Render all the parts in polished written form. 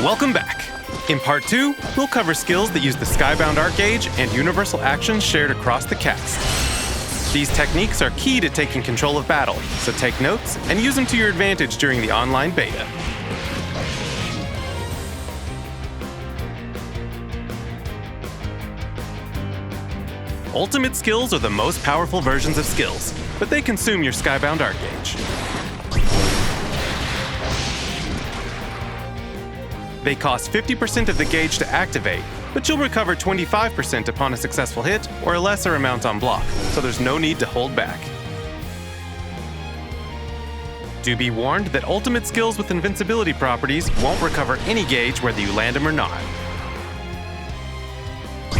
Welcome back. In Part 2, we'll cover skills that use the Skybound Art Gauge and universal actions shared across the cast. These techniques are key to taking control of battle, so take notes and use them to your advantage during the online beta. Ultimate skills are the most powerful versions of skills, but they consume your Skybound Art Gauge. They cost 50% of the gauge to activate, but you'll recover 25% upon a successful hit or a lesser amount on block, so there's no need to hold back. Do be warned that ultimate skills with invincibility properties won't recover any gauge whether you land them or not.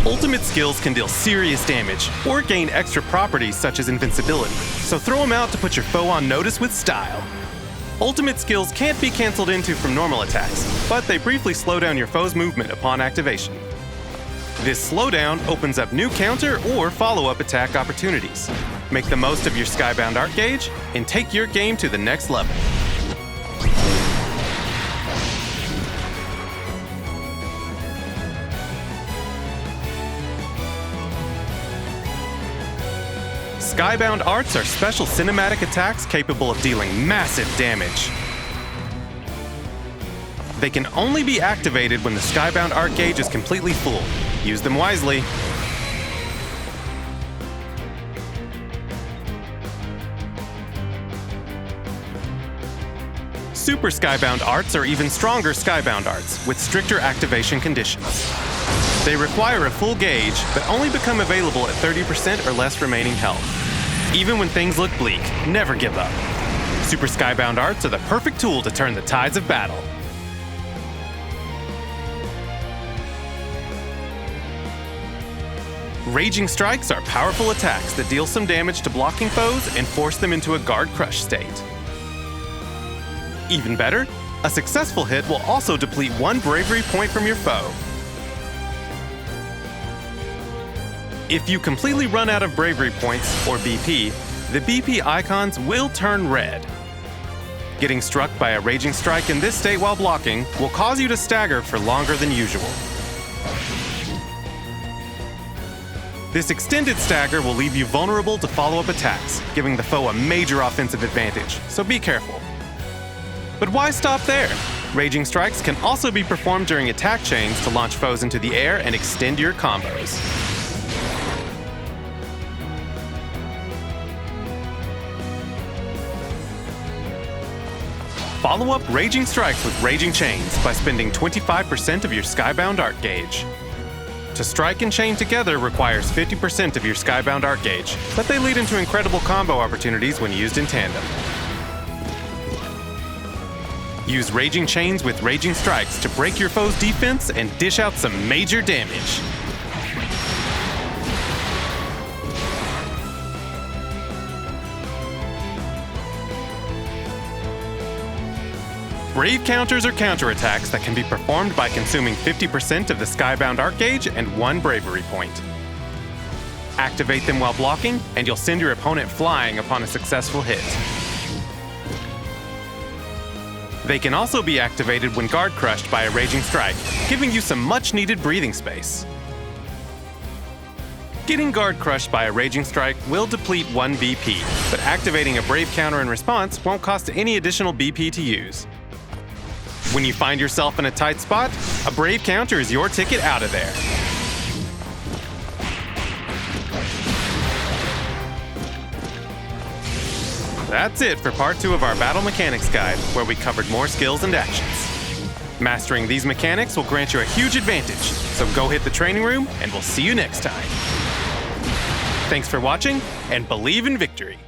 Ultimate skills can deal serious damage or gain extra properties such as invincibility, so throw them out to put your foe on notice with style. Ultimate skills can't be cancelled into from normal attacks, but they briefly slow down your foe's movement upon activation. This slowdown opens up new counter or follow-up attack opportunities. Make the most of your Skybound Art Gauge and take your game to the next level. Skybound Arts are special cinematic attacks capable of dealing massive damage. They can only be activated when the Skybound Art Gauge is completely full. Use them wisely. Super Skybound Arts are even stronger Skybound Arts, with stricter activation conditions. They require a full gauge, but only become available at 30% or less remaining health. Even when things look bleak, never give up. Super Skybound Arts are the perfect tool to turn the tides of battle. Raging Strikes are powerful attacks that deal some damage to blocking foes and force them into a guard crush state. Even better, a successful hit will also deplete 1 bravery point from your foe. If you completely run out of bravery points, or BP, the BP icons will turn red. Getting struck by a Raging Strike in this state while blocking will cause you to stagger for longer than usual. This extended stagger will leave you vulnerable to follow-up attacks, giving the foe a major offensive advantage, so be careful. But why stop there? Raging Strikes can also be performed during attack chains to launch foes into the air and extend your combos. Follow up Raging Strikes with Raging Chains by spending 25% of your Skybound Art Gauge. To strike and chain together requires 50% of your Skybound Art Gauge, but they lead into incredible combo opportunities when used in tandem. Use Raging Chains with Raging Strikes to break your foe's defense and dish out some major damage. Brave counters are counterattacks that can be performed by consuming 50% of the Skybound Art Gauge and 1 bravery point. Activate them while blocking, and you'll send your opponent flying upon a successful hit. They can also be activated when guard crushed by a Raging Strike, giving you some much-needed breathing space. Getting guard crushed by a Raging Strike will deplete 1 BP, but activating a Brave counter in response won't cost any additional BP to use. When you find yourself in a tight spot, a Brave counter is your ticket out of there. That's it for Part 2 of our Battle Mechanics Guide, where we covered more skills and actions. Mastering these mechanics will grant you a huge advantage, so go hit the training room, and we'll see you next time. Thanks for watching, and believe in victory!